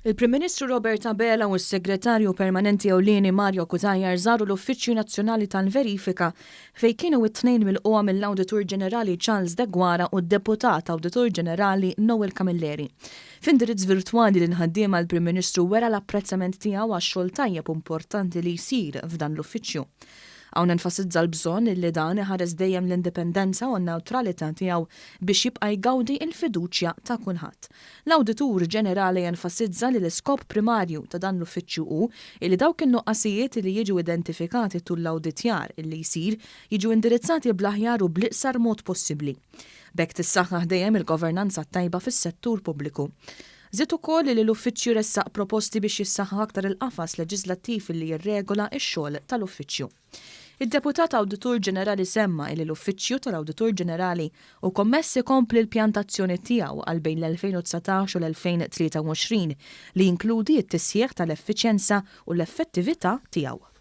Il-Prim Ministru Robert Abela u s-Segretarju Permanenti Ewlieni Mario Cutajar żaru l-Uffiċċju Nazzjonali Tal-Verifika fejn kienu t-tnejn milquha mill-Awditur Ġenerali Charles Deguara u d-Deputat Awditur Ġenerali Noel Camilleri. F'indirizz virtwali lill-ħaddiema l-Prim Ministru wera l-apprezzament tiegħu għax-xogħol tajjeb importanti li jsir f'dan l-uffiċċju. Hawn enfasizza l-bżonn li dan iħares dejjem l-indipendenza u n-newtralità tiegħu biex jibqa' jgawdi l-fiduċja ta' kulħadd. L-Awditur Ġenerali jenfasizza li l-iskop primarju ta' dan l-uffiċċju hu li dawk in-nuqqasijiet li jiġu identifikati tul l-awditjar illi jsir jiġu indirizzati bl-aħjar u bl-iqsar mod possibbli. B'hekk tissaħħaħ dejjem il-governanza tajba fis-settur pubbliku. Żied ukoll li l-uffiċċju ressaq proposti biex jissaħħaħ aktar il-qafas leġislattiv li jirregola x-xogħol tal-uffiċċju. Id-Deputat Awditur Ġenerali semma li l-Uffiċċju tal-Awditur Ġenerali u kommess ikompli l-pjantazzjoni tiegħu għal bejn l-2019 u l-2023 li jinkludi t-tisjieħ tal-effiċjenza u l-effettività tiegħu.